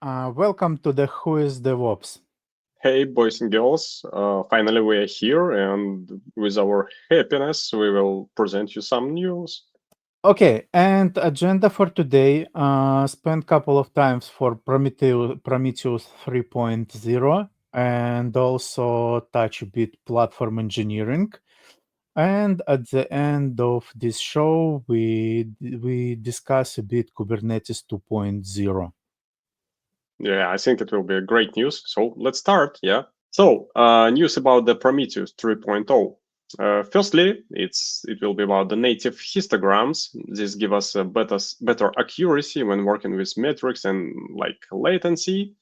Welcome to the Who is DevOps. Hey, boys and girls, finally we are here, and with our happiness, we will present you some news. Okay, and agenda for today, spend couple of times for Prometheus 3.0 and also touch a bit platform engineering. And at the end of this show, we discuss a bit Kubernetes 2.0. Yeah, I think it will be a great news. So let's start. Yeah. So news about the Prometheus 3.0. Firstly, it will be about the native histograms. This give us a better accuracy when working with metrics and like latency.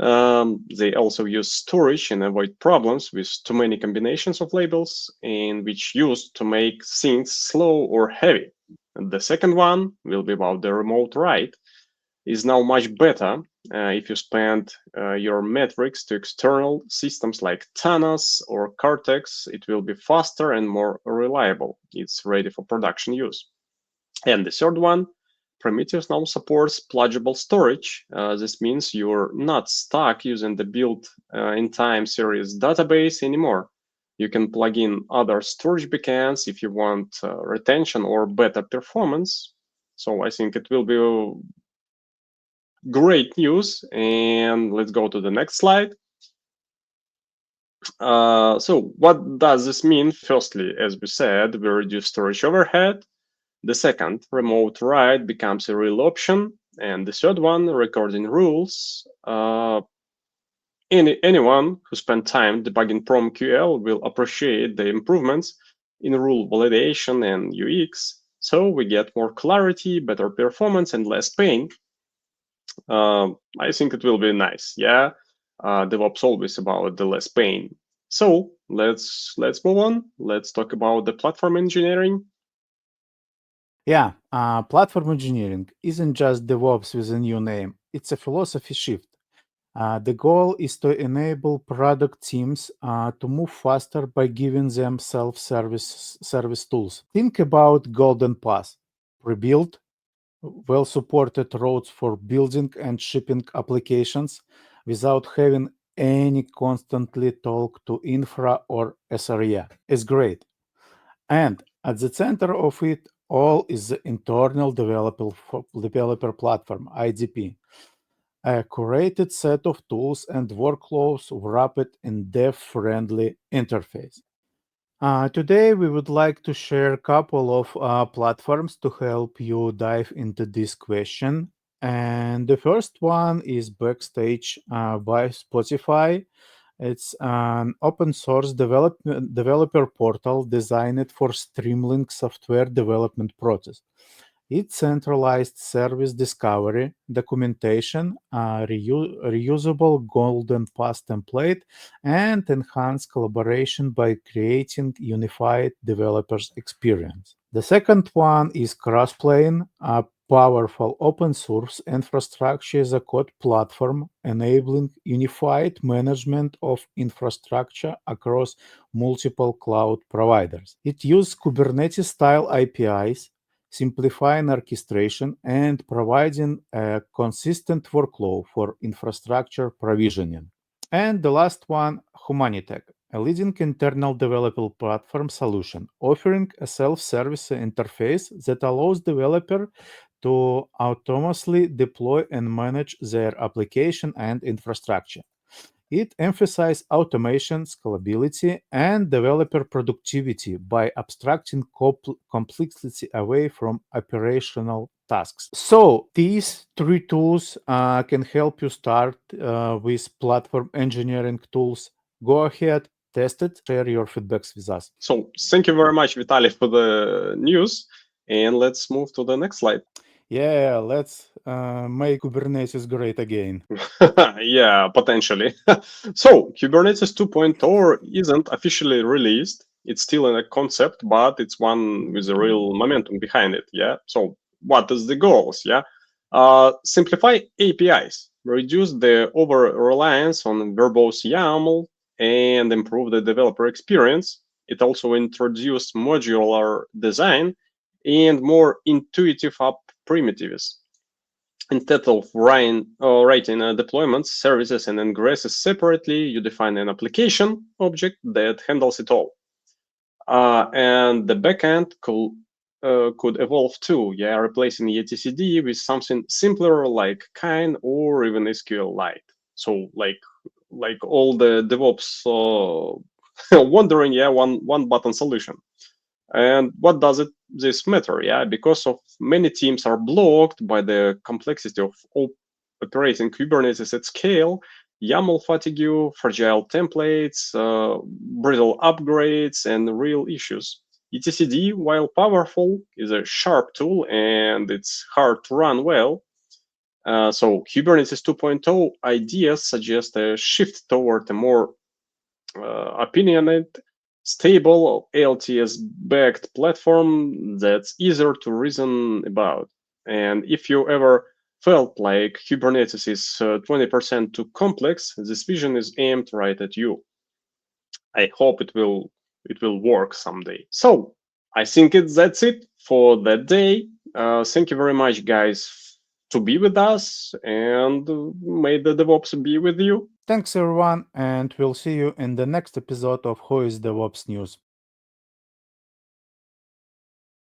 They also use storage and avoid problems with too many combinations of labels, and which used to make things slow or heavy. And the second one will be about the remote write. Is now much better if you spend your metrics to external systems like Thanos or Cortex. It will be faster and more reliable. It's ready for production use. And the third one, Prometheus now supports pluggable storage. This means you're not stuck using the built-in-time series database anymore. You can plug in other storage backends if you want retention or better performance. So I think it will be great news. And let's go to the next slide. So what does this mean? Firstly, as we said, we reduce storage overhead. The second, remote write becomes a real option. And the third one, recording rules. Anyone who spent time debugging PromQL will appreciate the improvements in rule validation and UX. So we get more clarity, better performance, and less pain. I think it will be nice. Yeah, DevOps always about the less pain. So let's move on. Let's talk about the platform engineering. Yeah, platform engineering isn't just DevOps with a new name, it's a philosophy shift. The goal is to enable product teams to move faster by giving them self-service service tools. Think about Golden Pass, pre-built, well-supported roads for building and shipping applications without having any constantly talk to infra or SRE. Is great. And at the center of it all is the internal developer platform, IDP, a curated set of tools and workflows wrapped in dev-friendly interface. Today, we would like to share a couple of platforms to help you dive into this question. And the first one is Backstage by Spotify. It's an open source developer portal designed for streamlining software development process. It centralized service discovery, documentation, reusable golden pass template, and enhanced collaboration by creating unified developers experience. The second one is Crossplane, a powerful open source infrastructure as a code platform enabling unified management of infrastructure across multiple cloud providers. It uses Kubernetes style APIs, simplifying orchestration and providing a consistent workflow for infrastructure provisioning. And the last one, Humanitech, a leading internal developer platform solution, offering a self-service interface that allows developer to autonomously deploy and manage their application and infrastructure. It emphasizes automation, scalability, and developer productivity by abstracting complexity away from operational tasks. So, these three tools can help you start with platform engineering tools. Go ahead, test it, share your feedbacks with us. So thank you very much, Vitaly, for the news. And let's move to the next slide. Yeah, let's make Kubernetes great again. Yeah, potentially. So Kubernetes 2.0 isn't officially released. It's still in a concept, but it's one with a real momentum behind it. Yeah. So what is the goals? Yeah. Simplify APIs, reduce the over reliance on verbose YAML, and improve the developer experience. It also introduced modular design and more intuitive app primitives. Instead of writing deployments, services, and ingresses separately, you define an application object that handles it all. And the backend could evolve too, yeah, replacing etcd with something simpler like Kind or even SQLite. So like all the DevOps wondering, yeah, one button solution. And what does this matter? Yeah, because of many teams are blocked by the complexity of operating Kubernetes at scale, YAML fatigue, fragile templates, brittle upgrades, and real issues. etcd, while powerful, is a sharp tool and it's hard to run well. So Kubernetes 2.0 ideas suggest a shift toward a more opinionated, stable, ALTS-backed platform that's easier to reason about. And if you ever felt like Kubernetes is 20% too complex, this vision is aimed right at you. I hope it will work someday. So I think that's it for that day. Thank you very much, guys, to be with us, and may the DevOps be with you. Thanks everyone, and we'll see you in the next episode of Who is DevOps News.